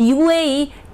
UAE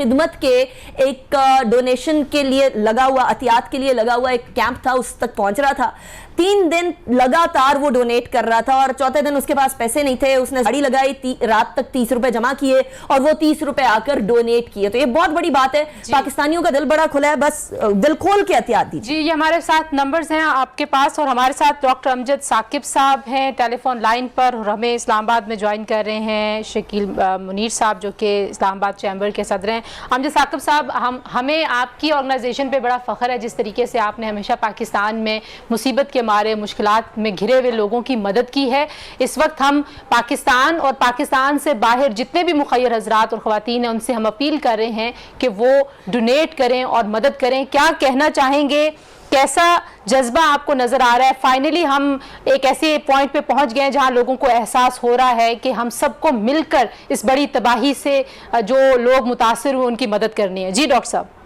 خدمت کے ایک ڈونیشن کے لیے لگا ہوا, عطیات کے لیے لگا ہوا ایک کیمپ تھا, اس تک پہنچ رہا تھا. 3 دن لگاتار وہ ڈونیٹ کر رہا تھا اور چوتھے دن اس کے پاس پیسے نہیں تھے. اس نے گاڑی لگائی, رات تک 30 روپے جمع کیے اور وہ 30 روپے آ کر ڈونیٹ کیے. تو یہ بہت بڑی بات ہے. پاکستانیوں کا دل بڑا کھلا ہے, بس دل کھول کے احتیاط دیجیے. جی, یہ ہمارے ساتھ نمبرز ہیں آپ کے پاس, اور ہمارے ساتھ ڈاکٹر امجد ثاقب صاحب ہیں ٹیلی فون لائن پر, اور ہمیں اسلام آباد میں جوائن کر رہے ہیں شکیل منیر صاحب جو کہ اسلام آباد چیمبر کے صدر ہیں. امجد ثاقب صاحب, ہمیں آپ کی آرگنائزیشن پہ بڑا فخر ہے جس طریقے سے آپ نے ہمیشہ پاکستان میں مصیبت کے مارے مشکلات میں گھرے ہوئے لوگوں کی مدد کی ہے. اس وقت ہم پاکستان اور پاکستان سے باہر جتنے بھی مخیر حضرات اور خواتین ہیں ان سے ہم اپیل کر رہے ہیں کہ وہ ڈونیٹ کریں اور مدد کریں. کیا کہنا چاہیں گے, کیسا جذبہ آپ کو نظر آ رہا ہے؟ فائنلی ہم ایک ایسے پوائنٹ پہ پہنچ گئے ہیں جہاں لوگوں کو احساس ہو رہا ہے کہ ہم سب کو مل کر اس بڑی تباہی سے جو لوگ متاثر ہوئے ان کی مدد کرنی ہے. جی ڈاکٹر صاحب.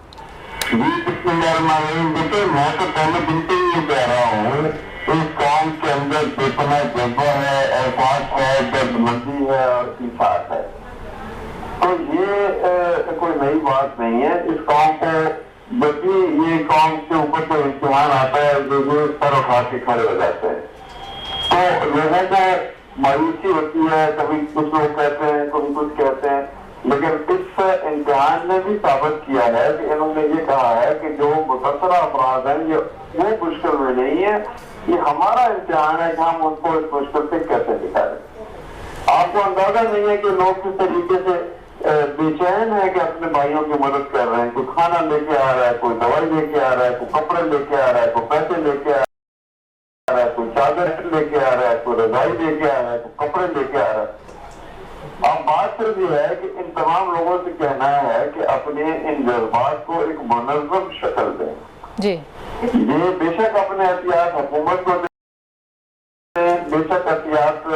جی بسم اللہ الرحمن الرحیم. دیکھیں, میں تو پہلے دن سے یہ کہہ رہا ہوں, اس قوم کے اندر جتنا جذبہ ہے, احساس ہے, دردمندی ہے اور انصاف ہے, تو یہ کوئی نئی بات نہیں ہے. اس قوم کو جب بھی یہ قوم کے اوپر کوئی امتحان آتا ہے جو یہ سر اٹھا کے کھڑے ہو جاتے ہیں, تو لوگوں کو مایوسی ہوتی ہے. کبھی کچھ لوگ کہتے ہیں, کبھی کچھ کہتے ہیں, لیکن اس امتحان نے بھی ثابت کیا ہے کہ انہوں نے یہ کہا ہے کہ جو متاثرہ افراد ہیں یہ وہ مشکل میں نہیں ہے, یہ ہمارا امتحان ہے کہ ہم ان کو اس مشکل سے کیسے نکالیں. آپ کو اندازہ نہیں ہے کہ لوگ کس طریقے سے بے چین ہے کہ اپنے بھائیوں کی مدد کر رہے ہیں. کوئی کھانا لے کے آ رہا ہے, کوئی دوائی لے کے آ رہا ہے, کوئی کپڑے لے کے آ رہا ہے, کوئی پیسے لے کے آ رہا ہے, کوئی چادر لے کے آ رہا ہے, کوئی رضائی لے کے آ رہا ہے, کوئی کپڑے لے کے آ رہا ہے. اب بات صرف یہ ہے کہ ان تمام لوگوں سے کہنا ہے کہ اپنے ان جذبات کو ایک منظم شکل دیں. جی, یہ بے شک اپنے احتیاط حکومت کو دیں, بے شک احتیاط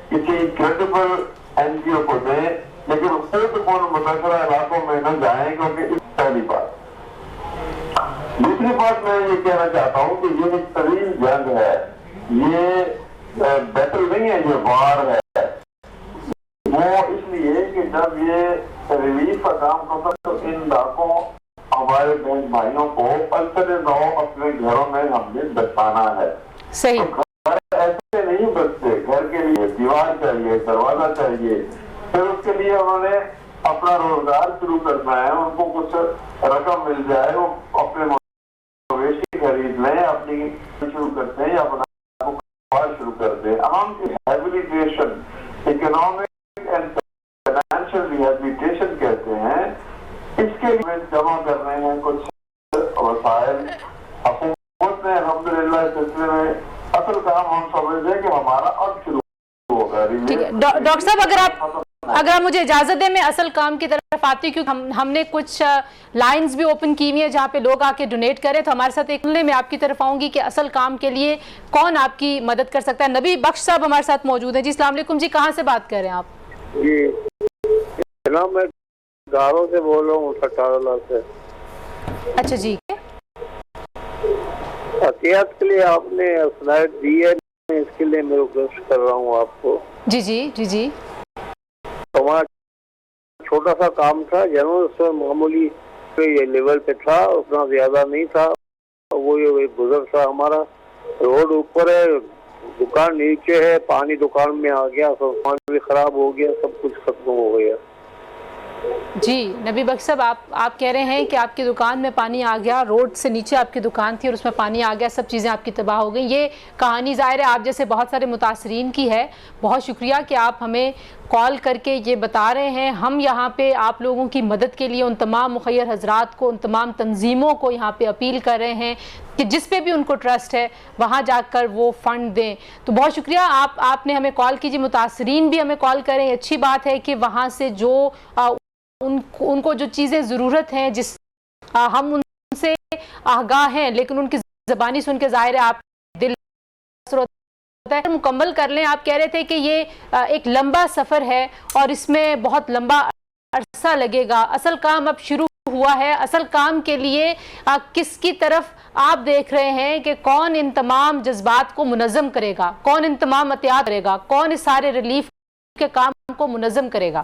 کسی کریڈیبل این جی او کو دیں, لیکن خود ان متاثرہ علاقوں میں نہ جائیں, کیونکہ اس پہلی بات. دوسری بات میں یہ کہنا چاہتا ہوں کہ یہ ایک طویل جنگ ہے, یہ بیٹل نہیں ہے, یہ وار ہے. وہ اس لیے کہ جب یہ ریلیف کا کام ہوتا تو ان علاقوں ہمارے بہن بھائیوں کو پلسر نو اپنے گھروں میں ہم نے بچانا ہے. صحیح. گھر ایسے نہیں بچتے, گھر کے لیے دیوار چاہیے, دروازہ چاہیے. پھر اس کے لیے انہوں نے اپنا روزگار شروع کرنا ہے, ان کو کچھ رقم مل جائے, وہ اپنے مویشی خرید لیں, اپنی شروع کرتے ہیں, اپنا کاروبار شروع کر دیں. عوام کی rehabilitation, economic and financial rehabilitation کہتے ہیں, اس کے لیے جمع کر رہے ہیں کچھ وسائل. حکومت نے الحمدللہ اس سلسلے میں اصل کام ہم سمجھتے ہیں کہ ہمارا اب شروع ہوگا. ڈاکٹر صاحب اگر آپ مجھے اجازت دیں, میں اصل کام کی طرف آتی ہوں, کیونکہ ہم نے کچھ لائنز بھی اوپن کی ہوئی ہیں جہاں پہ لوگ آ کے ڈونیٹ کریں. تو ہمارے ساتھ ایک میں آپ کی طرف آؤں گی کہ اصل کام کے لیے کون آپ کی مدد کر سکتا ہے. نبی بخش صاحب ہمارے ساتھ موجود ہیں. جی السلام علیکم. جی کہاں سے بات کر رہے ہیں آپ؟ جی جناب, میں گاروں سے بول رہا ہوں, 18 سے. اچھا جی, احتیاط کے لیے آپ نے سلائڈ دی ہے, اس کے لیے میں ریکویسٹ کر رہا ہوں آپ کو. جی جی جی جی. ہمارا چھوٹا سا کام تھا, جنرل سے معمولی یہ لیول پہ تھا, اتنا زیادہ نہیں تھا. وہ یہ گزر تھا ہمارا, روڈ اوپر ہے, دکان نیچے ہے, پانی دکان میں آ گیا, سامان بھی خراب ہو گیا, سب کچھ ختم ہو گیا. جی نبی بخش صاحب, آپ کہہ رہے ہیں کہ آپ کی دکان میں پانی آ گیا, روڈ سے نیچے آپ کی دکان تھی اور اس میں پانی آ گیا, سب چیزیں آپ کی تباہ ہو گئی. یہ کہانی ظاہر ہے آپ جیسے بہت سارے متاثرین کی ہے. بہت شکریہ کہ آپ ہمیں کال کر کے یہ بتا رہے ہیں. ہم یہاں پہ آپ لوگوں کی مدد کے لیے ان تمام مخیر حضرات کو, ان تمام تنظیموں کو یہاں پہ اپیل کر رہے ہیں کہ جس پہ بھی ان کو ٹرسٹ ہے وہاں جا کر وہ فنڈ دیں. تو بہت شکریہ آپ نے ہمیں کال کیجیے. متاثرین بھی ہمیں کال کریں. اچھی بات ہے کہ وہاں سے جو ان کو جو چیزیں ضرورت ہیں, جس ہم ان سے آگاہ ہیں, لیکن ان کی زبانی سن کے ظاہر ہے آپ دل مکمل کر لیں. آپ کہہ رہے تھے کہ یہ ایک لمبا سفر ہے اور اس میں بہت لمبا عرصہ لگے گا. اصل کام اب شروع ہوا ہے. اصل کام کے لیے کس کی طرف آپ دیکھ رہے ہیں کہ کون ان تمام جذبات کو منظم کرے گا, کون ان تمام احتیاط کرے گا, کون اس سارے ریلیف کے کام کو منظم کرے گا؟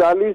40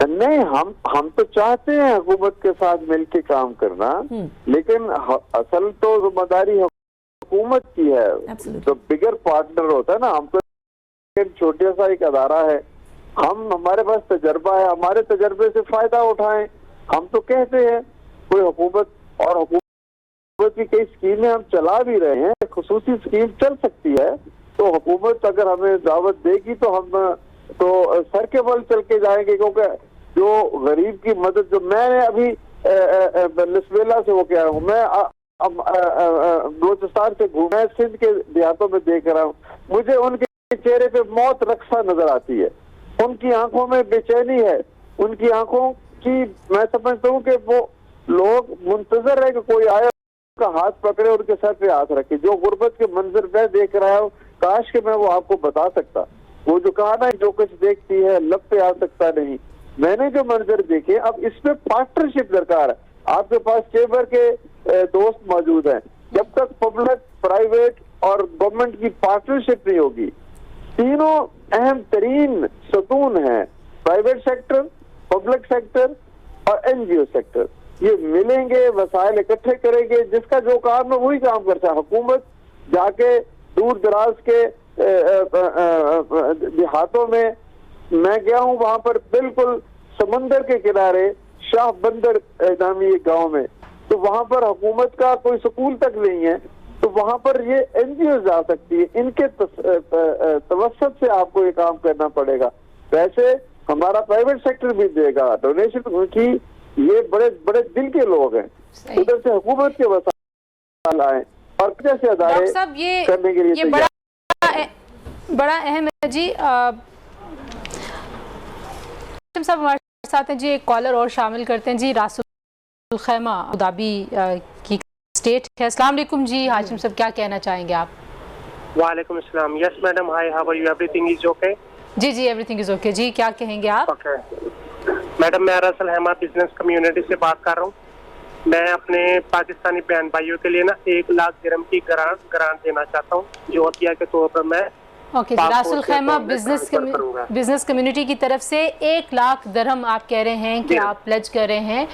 نہیں ہم تو چاہتے ہیں حکومت کے ساتھ مل کے کام کرنا، لیکن اصل تو ذمہ داری حکومت کی ہے. جو بگر پارٹنر ہوتا ہے نا، ہم تو چھوٹا سا ایک ادارہ ہے، ہمارے پاس تجربہ ہے، ہمارے تجربے سے فائدہ اٹھائیں. ہم تو کہتے ہیں کوئی حکومت کی کئی اسکیمیں ہم چلا بھی رہے ہیں، خصوصی اسکیم چل سکتی ہے، تو حکومت اگر ہمیں دعوت دے گی تو ہم تو سر کے بل چل کے جائیں گے. کیونکہ جو غریب کی مدد، جو میں نے ابھی لسبیلا سے وہ کہہ رہا ہوں، میں بلوچستان سے گھوما، سندھ کے دیہاتوں میں دیکھ رہا ہوں، مجھے ان کے چہرے پہ موت رقصہ نظر آتی ہے. ان کی آنکھوں میں بے چینی ہے، ان کی آنکھوں کی، میں سمجھتا ہوں کہ وہ لوگ منتظر ہے کہ کوئی آئے کا ہاتھ پکڑے، ان کے سر پہ ہاتھ رکھے. جو غربت کے منظر میں دیکھ رہا ہوں، کاش کہ میں وہ آپ کو بتا سکتا. وہ جو کہا نا، جو کچھ دیکھتی ہے لب پہ آ سکتا نہیں. میں نے جو منظر دیکھے، اب اس میں پارٹنرشپ درکار ہے. آپ کے پاس چیمبر کے دوست موجود ہیں. جب تک پبلک، پرائیویٹ اور گورنمنٹ کی پارٹنرشپ نہیں ہوگی، تینوں اہم ترین ستون ہیں، پرائیویٹ سیکٹر، پبلک سیکٹر اور این جی او سیکٹر، یہ ملیں گے، وسائل اکٹھے کریں گے. جس کا جو کام ہے وہی کام کرتا ہے. حکومت جا کے دور دراز کے دیہاتوں میں گیا ہوں، وہاں پر بالکل سمندر کے کنارے شاہ بندر نامی ایک گاؤں میں، تو وہاں پر حکومت کا کوئی سکول تک نہیں ہے، تو وہاں پر یہ این جی او جا سکتی ہے. ان کے توسط سے آپ کو یہ کام کرنا پڑے گا. ویسے ہمارا پرائیویٹ سیکٹر بھی دے گا ڈونیشن کی. یہ بڑے بڑے دل کے لوگ ہیں. ادھر سے حکومت کے وسائل آئیں اور کیسے ادارے کرنے کے لیے بڑا اہم ہے جی. صاحب ہمارے ساتھ ہیں جی، ایک کالر اور شامل کرتے ہیں جی. راس الخیمہ ابوظہبی کی اسٹیٹ ہے. السلام علیکم جی. ہاشم صاحب کیا کہنا چاہیں گے آپ؟ وعلیکم السلام. Yes madam, hi, how are you? Everything is okay? جی جی، ایوری تھنگ از اوکے جی. کیا کہیں گے آپ؟ اوکے میڈم، میں راس الخیمہ بزنس کمیونٹی سے بات کر رہا ہوں. میں اپنے پاکستانی بہن بھائیوں کے لیے نا 1 لاکھ درہم کی گرانٹ دینا چاہتا ہوں، جو عطیہ کے طور پر میں اوکے جی. راس الخیمہ بزنس کمیونٹی کی طرف سے 1 لاکھ درہم آپ کہہ رہے ہیں کہ آپ پلیج کر رہے ہیں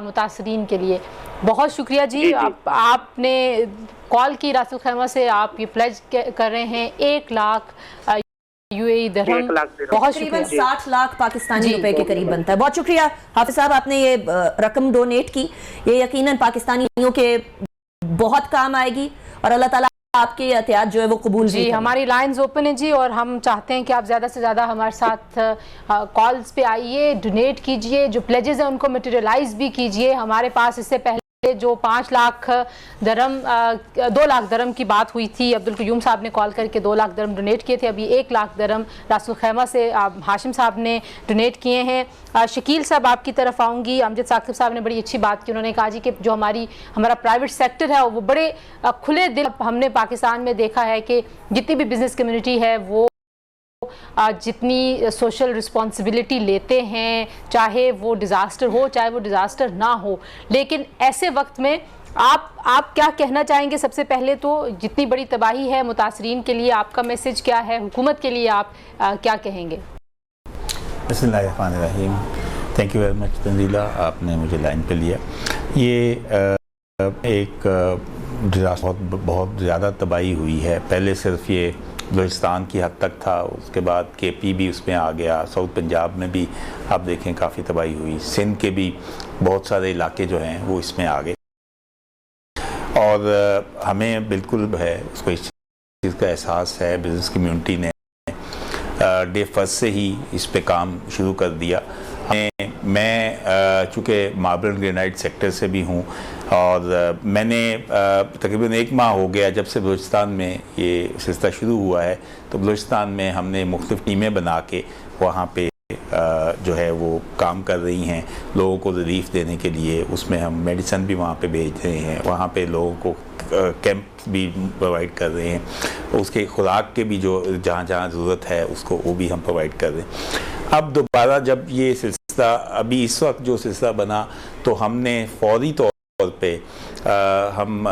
متاثرین کے لیے. بہت شکریہ جی. آپ نے کال کی راس الخیمہ سے، آپ یہ پلیج کر رہے ہیں 1 لاکھ یو اے ای درہم. بہت شکریہ. 60 لاکھ پاکستانی روپے کے قریب بنتا ہے. بہت شکریہ حافظ صاحب، آپ نے یہ رقم ڈونیٹ کی. یہ یقیناً پاکستانیوں کے بہت کام آئے گی اور اللہ تعالیٰ آپ کے احتیاط جو ہے وہ قبول جی. ہماری لائنز اوپن ہیں جی، اور ہم چاہتے ہیں کہ آپ زیادہ سے زیادہ ہمارے ساتھ کالز پہ آئیے، ڈونیٹ کیجئے، جو پلیجز ہیں ان کو میٹیریلائز بھی کیجئے. ہمارے پاس اس سے پہلے جو 5 لاکھ درہم 2 لاکھ درہم کی بات ہوئی تھی، عبدالقیوم صاحب نے کال کر کے 2 لاکھ درہم ڈونیٹ کیے تھے. ابھی 1 لاکھ درہم راس الخیمہ سے ہاشم صاحب نے ڈونیٹ کیے ہیں. شکیل صاحب آپ کی طرف آؤں گی. امجد ثاقب صاحب نے بڑی اچھی بات کی. انہوں نے کہا جی کہ جو ہمارا پرائیویٹ سیکٹر ہے وہ بڑے کھلے دل، ہم نے پاکستان میں دیکھا ہے کہ جتنی بھی بزنس کمیونٹی ہے وہ جتنی سوشل رسپانسبلٹی لیتے ہیں، چاہے وہ ڈیزاسٹر ہو چاہے وہ ڈیزاسٹر نہ ہو. لیکن ایسے وقت میں آپ کیا کہنا چاہیں گے؟ سب سے پہلے تو جتنی بڑی تباہی ہے متاثرین کے لیے آپ کا میسج کیا ہے؟ حکومت کے لیے آپ کیا کہیں گے؟ بسم اللہ الرحمن الرحیم. Thank you very much Tanzeela, آپ نے مجھے لائن پہ لیا. یہ ایک بہت زیادہ تباہی ہوئی ہے. پہلے صرف یہ بلوچستان کی حد تک تھا، اس کے بعد کے پی بھی اس میں آ گیا، ساؤتھ پنجاب میں بھی آپ دیکھیں کافی تباہی ہوئی، سندھ کے بھی بہت سارے علاقے جو ہیں وہ اس میں آ گئے. اور ہمیں بالکل ہے اس کو اس چیز کا احساس ہے. بزنس کمیونٹی نے ڈے فرسٹ سے ہی اس پہ کام شروع کر دیا. میں چونکہ ماربل اینڈ گرینائٹ سیکٹر سے بھی ہوں، اور میں نے تقریباً 1 ماہ ہو گیا جب سے بلوچستان میں یہ سلسلہ شروع ہوا ہے، تو بلوچستان میں ہم نے مختلف ٹیمیں بنا کے وہاں پہ جو ہے وہ کام کر رہی ہیں لوگوں کو ریلیف دینے کے لیے. اس میں ہم میڈیسن بھی وہاں پہ بھیج رہے ہیں، وہاں پہ لوگوں کو کیمپ بھی پرووائڈ کر رہے ہیں، اس کے خوراک کے بھی جو جہاں جہاں ضرورت ہے اس کو وہ بھی ہم پرووائڈ کر رہے ہیں. اب دوبارہ جب یہ سلسلہ ابھی اس وقت جو سلسلہ بنا، تو ہم نے فوری طور پہ ہم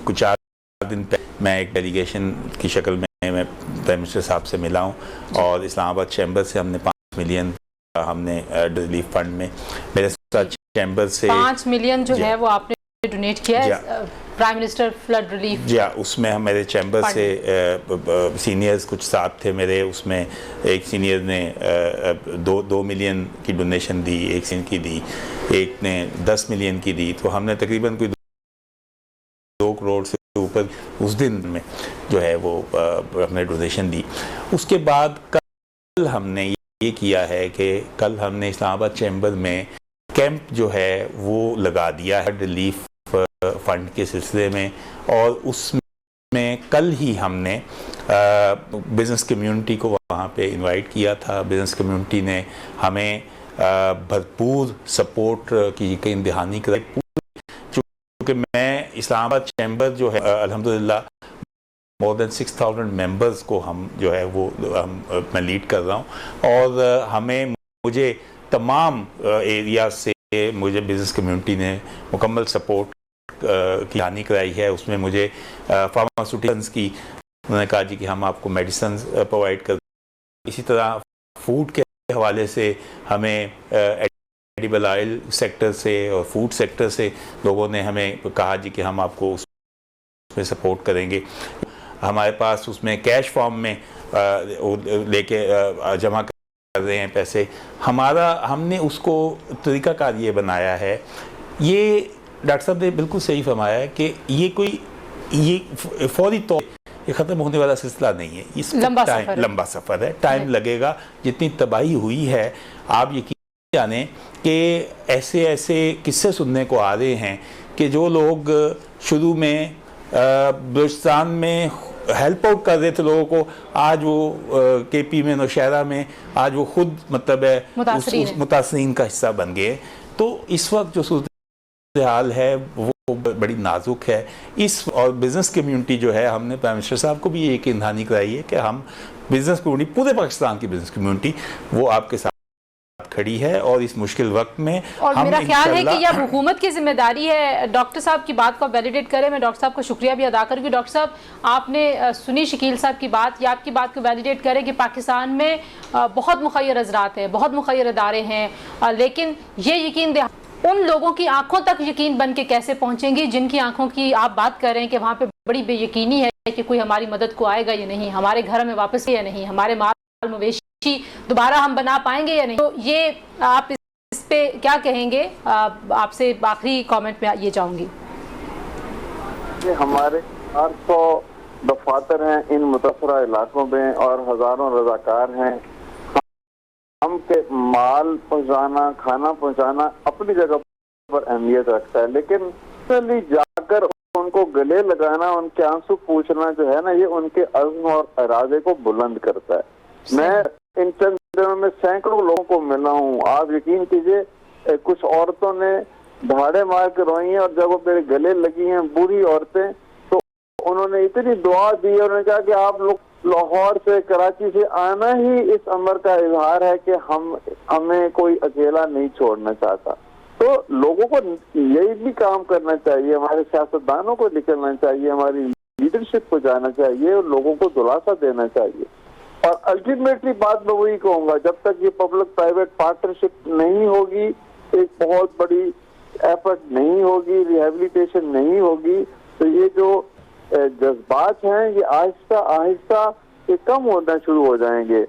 کچھ 4 دن پہلے میں ایک ڈیلیگیشن کی شکل میں پرائم منسٹر صاحب سے ملا ہوں، اور اسلام آباد چیمبر سے ہم نے 5 ملین ہم نے ریلیف فنڈ میں میرے ساتھ چیمبر سے 5 ملین جو ہے وہ آپ نے ڈونیٹ کیا ہے پرائم منسٹر فلڈ ریلیف. جی ہاں, اس میں ہم میرے چیمبر سے سینئرز کچھ ساتھ تھے میرے, اس میں ایک سینئر نے 2 ملین کی ڈونیشن دی, ایک سین کی دی, ایک نے 10 ملین کی دی, تو ہم نے تقریباً کوئی 2 کروڑ سے اوپر اس دن میں جو ہے وہ ہم نے ڈونیشن دی. اس کے بعد کل ہم نے یہ کیا ہے کہ کل ہم نے اسلام آباد چیمبر میں کیمپ جو ہے وہ لگا دیا ہے ریلیف فنڈ کے سلسلے میں, اور اس میں کل ہی ہم نے بزنس کمیونٹی کو وہاں پہ انوائٹ کیا تھا. بزنس کمیونٹی نے ہمیں بھرپور سپورٹ کی یقین دہانی کرائی. چونکہ میں اسلام آباد چیمبر جو ہے الحمدللہ more than 6,000 ممبرز کو ہم جو ہے وہ میں لیڈ کر رہا ہوں, اور مجھے تمام ایریا سے مجھے بزنس کمیونٹی نے مکمل سپورٹ کی دہانی کرائی ہے. اس میں مجھے فارماسیوٹیکلز کی انہوں نے کہا جی کہ ہم آپ کو میڈیسنز پرووائڈ کر, اسی طرح فوڈ کے حوالے سے ہمیں ایڈیبل آئل سیکٹر سے اور فوڈ سیکٹر سے لوگوں نے ہمیں کہا جی کہ ہم آپ کو اس میں سپورٹ کریں گے. ہمارے پاس اس میں کیش فارم میں لے کے جمع کر رہے ہیں پیسے. ہم نے اس کو طریقہ کار یہ بنایا ہے, یہ ڈاکٹر صاحب نے بالکل صحیح فرمایا ہے کہ یہ فوری طور یہ ختم ہونے والا سلسلہ نہیں ہے, اس لمبا سفر ہے, ٹائم لگے گا. جتنی تباہی ہوئی ہے آپ یقین جانیں کہ ایسے قصے سننے کو آ رہے ہیں کہ جو لوگ شروع میں بلوچستان میں ہیلپ آؤٹ کر رہے تھے لوگوں کو, آج وہ کے پی میں نوشہرہ میں آج وہ خود مطلب ہے متاثرین کا حصہ بن گئے. تو اس وقت جو صورتحال ہے وہ بڑی نازک ہے. اور بزنس کمیونٹی جو ہے, ہم نے پرائم منسٹر صاحب کو بھی یہ یقین دہانی کرائی ہے کہ ہم بزنس کمیونٹی, پورے پاکستان کی بزنس کمیونٹی وہ آپ کے ساتھ کھڑی ہے, اور اس مشکل وقت میں. اور میرا خیال ہے کہ یہ اب حکومت کی ذمہ داری ہے ڈاکٹر صاحب کی بات کو ویلیڈیٹ کرے. میں ڈاکٹر صاحب کو شکریہ بھی ادا کروں گی. ڈاکٹر صاحب آپ نے سنی شکیل صاحب کی بات, یا آپ کی بات کو ویلیڈیٹ کرے کہ پاکستان میں بہت مخیر حضرات ہیں, بہت مخیر ادارے ہیں, لیکن یہ یقین ان لوگوں کی آنکھوں تک یقین بن کے کیسے پہنچیں گی جن کی آنکھوں کی آپ بات کر رہے ہیں کہ وہاں پہ بڑی بے یقینی ہے کہ کوئی ہماری مدد کو آئے گا یا نہیں, ہمارے گھر میں واپس یا نہیں, ہمارے مال مویشی دوبارہ ہم بنا پائیں گے یا نہیں. تو یہ آپ اس پہ کیا کہیں گے؟ آپ سے آخری کامنٹ میں یہ چاہوں گی. ہمارے 800 دفاتر ہیں ان متاثرہ علاقوں میں اور ہزاروں رضاکار ہیں. ہم کے مال پہنچانا, کھانا پہنچانا اپنی جگہ پر اہمیت رکھتا ہے, لیکن جا کر ان کو گلے لگانا, ان کے آنسو پوچھنا جو ہے نا, یہ ان کے عزم اور ارادے کو بلند کرتا ہے. میں ان چند دنوں میں سینکڑوں لوگوں کو ملا ہوں. آپ یقین کیجئے کچھ عورتوں نے دھاڑے مار کے روئی ہیں, اور جب وہ میرے گلے لگی ہیں بوڑھی عورتیں, تو انہوں نے اتنی دعا دی, اور انہوں نے کہا کہ آپ لوگ لاہور سے, کراچی سے آنا ہی اس امر کا اظہار ہے کہ ہمیں کوئی اکیلا نہیں چھوڑنا چاہتا. تو لوگوں کو یہی بھی کام کرنا چاہیے, ہمارے سیاستدانوں کو نکلنا چاہیے, ہماری لیڈرشپ کو جانا چاہیے, اور لوگوں کو دلاسا دینا چاہیے. اور الٹیمیٹلی بات میں وہی کہوں گا, جب تک یہ پبلک پرائیویٹ پارٹنرشپ نہیں ہوگی, ایک بہت بڑی ایفرٹ نہیں ہوگی, ریہیبلیٹیشن نہیں ہوگی, تو یہ جو جذبات ہیں یہ آہستہ آہستہ یہ کم ہونا شروع ہو جائیں گے.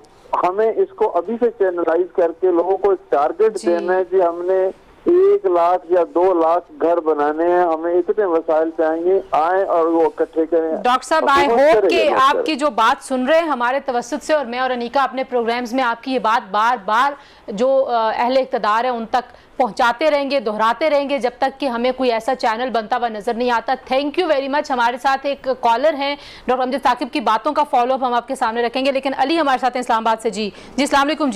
ہمیں اس کو ابھی سے چینلائز کر کے لوگوں کو ایک ٹارگٹ دینا ہے کہ ہم نے 1 لاکھ یا 2 لاکھ گھر بنانے ہیں, ہمیں اتنے وسائل چاہیے, آئیں اور وہ اکٹھے کریں. ڈاکٹر صاحب آئی ہوپ کہ آپ کی جو بات سن رہے ہیں ہمارے توسط سے, اور میں اور انیکا اپنے پروگرامز میں آپ کی یہ بات بار بار جو اہل اقتدار ہیں ان تک پہنچاتے رہیں گے, دہراتے رہیں گے, جب تک کہ ہمیں کوئی ایسا چینل بنتا ہوا نظر نہیں آتا. Thank you very much. ہمارے ساتھ ایک کالر ہیں ڈاکٹر امجد ثاقب کی باتوں کا فالو اپ ہم آپ کے سامنے رکھیں گے, لیکن علی ہمارے ساتھ ہیں اسلام آباد سے. جی السلام علیکم.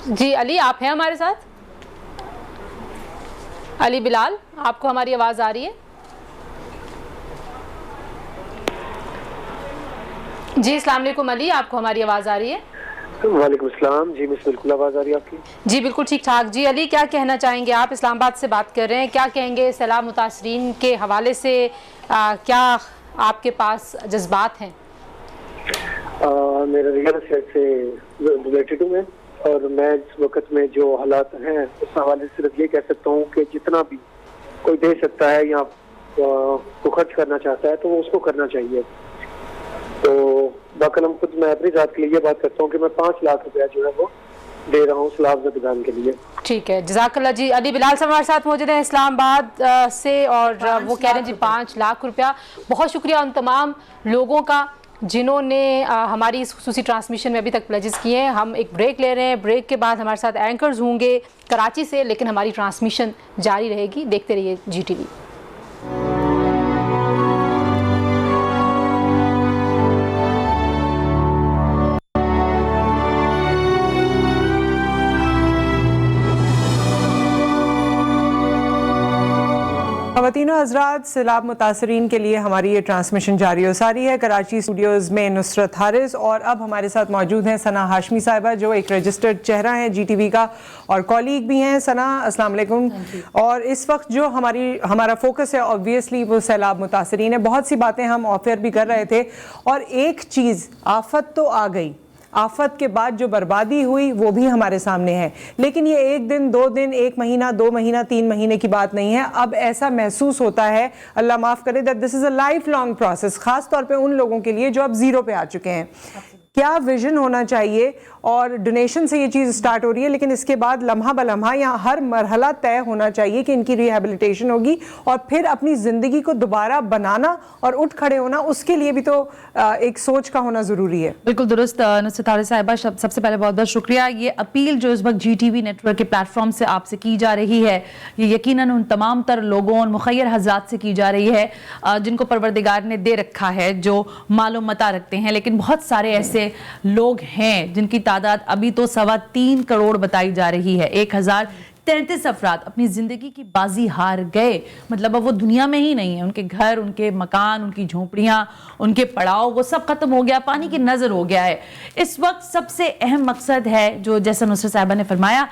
جی علی آپ ہیں ہمارے ساتھ؟ علی بلال, آپ کو ہماری آواز آ رہی ہے؟ جی السلام علیکم علی, آپ کو ہماری آواز آ رہی ہے؟ وعلیکم السلام. جی مس بالکل آواز آ رہی ہے آپ کی. جی بالکل ٹھیک ٹھاک. جی علی کیا کہنا چاہیں گے؟ آپ اسلام آباد سے بات کر رہے ہیں, کیا کہیں گے سیلاب متاثرین کے حوالے سے, کیا آپ کے پاس جذبات ہیں؟ میرا ریئل اسٹیٹ سے ریلیٹڈ ہوں میں، اور میں اس وقت میں جو حالات ہیں اس حوالے سے صرف یہ کہہ سکتا ہوں کہ جتنا بھی کوئی دے سکتا ہے یا کو خرچ کرنا چاہتا ہے تو وہ اس کو کرنا چاہیے. تو باقلم خود میں اپنی ذات کے لیے یہ بات کرتا ہوں کہ میں 5 لاکھ روپیہ جو ہے وہ دے رہا ہوں سیلاب زدگان کے لیے. ٹھیک ہے، جزاک اللہ جی. علی بلال صاحب ہمارے ساتھ موجود ہیں اسلام آباد سے، اور وہ کہہ رہے ہیں جی 5 لاکھ روپیہ. بہت شکریہ ان تمام لوگوں کا جنہوں نے ہماری اس خصوصی ٹرانسمیشن میں ابھی تک پلیجز کیے ہیں. ہم ایک بریک لے رہے ہیں، بریک کے بعد ہمارے ساتھ اینکرز ہوں گے کراچی سے، لیکن ہماری ٹرانسمیشن جاری رہے گی. دیکھتے رہیے جی ٹی وی. خواتین و حضرات، سیلاب متاثرین کے لیے ہماری یہ ٹرانسمیشن جاری و ساری ہے. کراچی اسٹوڈیوز میں نصرت حارث، اور اب ہمارے ساتھ موجود ہیں ثنا ہاشمی صاحبہ جو ایک رجسٹرڈ چہرہ ہیں جی ٹی وی کا اور کولیگ بھی ہیں. ثنا السلام علیکم. اور اس وقت جو ہمارا فوکس ہے obviously وہ سیلاب متاثرین ہے. بہت سی باتیں ہم آف ایئر بھی کر رہے تھے، اور ایک چیز، آفت تو آ گئی، آفت کے بعد جو بربادی ہوئی وہ بھی ہمارے سامنے ہے، لیکن یہ 1 دن 2 دن 1 مہینہ 2 مہینہ 3 مہینے کی بات نہیں ہے. اب ایسا محسوس ہوتا ہے، اللہ معاف کرے، that this is a lifelong process، خاص طور پہ ان لوگوں کے لیے جو اب 0 پہ آ چکے ہیں. کیا ویژن ہونا چاہیے؟ اور ڈونیشن سے یہ چیز سٹارٹ ہو رہی ہے، لیکن اس کے بعد لمحہ بلمحہ یا ہر مرحلہ طے ہونا چاہیے کہ ان کی ریہیبلیٹیشن ہوگی، اور پھر اپنی زندگی کو دوبارہ بنانا اور اٹھ کھڑے ہونا، اس کے لیے بھی تو ایک سوچ کا ہونا ضروری ہے. بالکل درست نصرت حارث صاحبہ، سب سے پہلے بہت بہت شکریہ. یہ اپیل جو اس وقت G T V network کے پلیٹ فارم سے آپ سے کی جا رہی ہے، یہ یقیناً ان تمام تر لوگوں اور مخیر حضرات سے کی جا رہی ہے جن کو پروردگار نے دے رکھا ہے، جو مال و متاع رکھتے ہیں، لیکن بہت سارے ایسے لوگ ہیں جن کی تعداد ابھی تو 3.25 کروڑ بتائی جا رہی ہے. 1033 افراد اپنی زندگی کی بازی ہار گئے، مطلب اب وہ دنیا میں ہی نہیں ہیں. ان کے گھر، ان کے مکان، ان کی جھونپڑیاں، ان کے پڑاؤ، وہ سب ختم ہو گیا، پانی کی نظر ہو گیا ہے. اس وقت سب سے اہم مقصد ہے جو جیسا نصرت صاحبہ نے فرمایا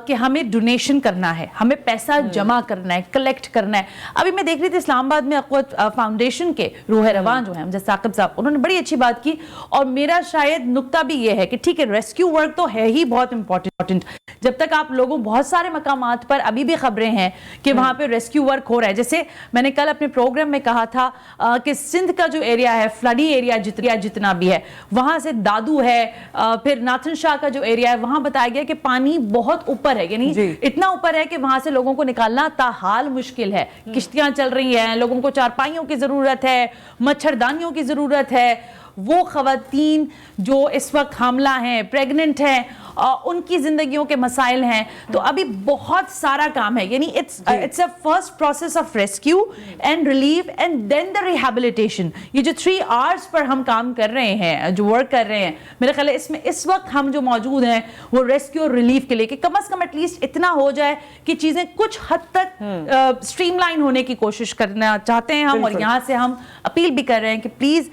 کہ ہمیں ڈونیشن کرنا ہے، ہمیں پیسہ جمع کرنا ہے، کلیکٹ کرنا ہے. ابھی میں دیکھ رہی تھی اسلام آباد میں اقوت فاؤنڈیشن کے روح رواں جو ہیں جیسے ثاقب صاحب، انہوں نے بڑی اچھی بات کی، اور میرا شاید نقطہ بھی یہ ہے کہ ٹھیک ہے ریسکیو ورک تو ہے ہی بہت امپورٹنٹ. جب تک آپ لوگوں بہت سارے مقامات پر ابھی بھی خبریں ہیں کہ وہاں پہ ریسکیو ورک ہو رہا ہے. جیسے میں نے کل اپنے پروگرام میں کہا تھا کہ سندھ کا جو ایریا ہے، فلڈی ایریا جتنا بھی ہے، وہاں سے دادو ہے، پھر ناتھن شاہ کا جو ایریا ہے، وہاں بتایا گیا کہ پانی بہت اوپر ہے، یعنی اتنا اوپر ہے کہ وہاں سے لوگوں کو نکالنا تاحال مشکل ہے. کشتیاں چل رہی ہیں، لوگوں کو چارپائیوں کی ضرورت ہے، مچھردانیوں کی ضرورت ہے. وہ خواتین جو اس وقت حاملہ ہیں، پریگننٹ ہیں، ان کی زندگیوں کے مسائل ہیں. تو ابھی بہت سارا کام ہے، یعنی it's a first process of rescue and relief and then the rehabilitation. یہ جو 3 hours پر ہم کام کر رہے ہیں، جو ورک کر رہے ہیں، میرے خیال ہے اس میں اس وقت ہم جو موجود ہیں وہ ریسکیو اور ریلیف کے لیے کہ کم از کم ایٹ لیسٹ اتنا ہو جائے کہ چیزیں کچھ حد تک اسٹریم لائن ہونے کی کوشش کرنا چاہتے ہیں ہم. اور یہاں سے ہم اپیل بھی کر رہے ہیں کہ پلیز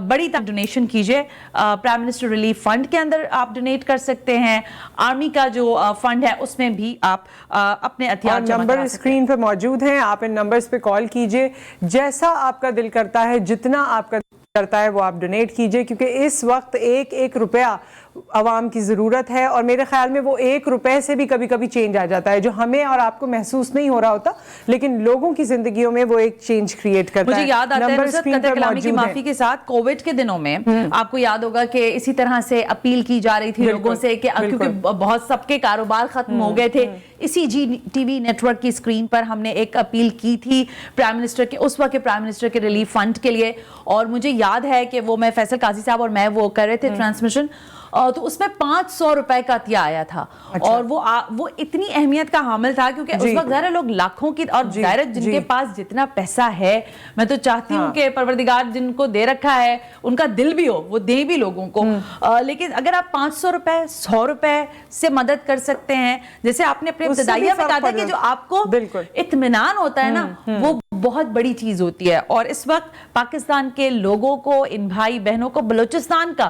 بڑی ڈونیشن کیجئے. پرائم منسٹر ریلیف فنڈ کے اندر آپ ڈونیٹ کر سکتے ہیں، آرمی کا جو فنڈ ہے اس میں بھی آپ اپنے ہتھیار جمع کرا سکتے ہیں. نمبر اسکرین پہ موجود ہیں، آپ ان نمبرز پہ کال کیجئے. جیسا آپ کا دل کرتا ہے، جتنا آپ کا دل کرتا ہے وہ آپ ڈونیٹ کیجئے، کیونکہ اس وقت 1 روپیہ عوام کی ضرورت ہے. اور میرے خیال میں وہ 1 روپے سے بھی کبھی کبھی چینج آ جاتا ہے، جو ہمیں اور آپ کو محسوس نہیں ہو رہا ہوتا، لیکن لوگوں کی زندگیوں میں وہ ایک چینج کریٹ کرتا ہے. مجھے یاد آتا ہے نصرت قطع کلامی کی معافی کے ساتھ کووڈ کے دنوں میں آپ کو یاد ہوگا کہ اسی طرح سے اپیل کی جا رہی تھی لوگوں سے کہ کیونکہ بہت سب کے کاروبار ختم ہو گئے تھے، اسی G T V network کی اسکرین پر ہم نے ایک اپیل کی تھی پرائم منسٹر کے، اس وقت کے پرائم منسٹر کے ریلیف فنڈ کے لیے. اور مجھے یاد ہے کہ وہ میں فیصل قاضی صاحب اور میں وہ کر رہے تھے ٹرانسمیشن، تو اس میں 500 روپے کا عطیہ آیا تھا. اور وہ اتنی اہمیت کا حامل تھا کیونکہ اس وقت ظاہر لوگ لاکھوں کی، اور ظاہر جن کے پاس جتنا پیسہ ہے، میں تو چاہتی ہوں کہ پروردگار جن کو دے رکھا ہے ان کا دل بھی ہو، وہ دے بھی لوگوں کو. لیکن اگر آپ 500 روپے 100 روپے سے مدد کر سکتے ہیں، جیسے آپ نے اپنے ابتدائیہ میں کہا تھا کہ جو آپ کو اطمینان ہوتا ہے نا، وہ بہت بڑی چیز ہوتی ہے. اور اس وقت پاکستان کے لوگوں کو، ان بھائی بہنوں کو، بلوچستان کا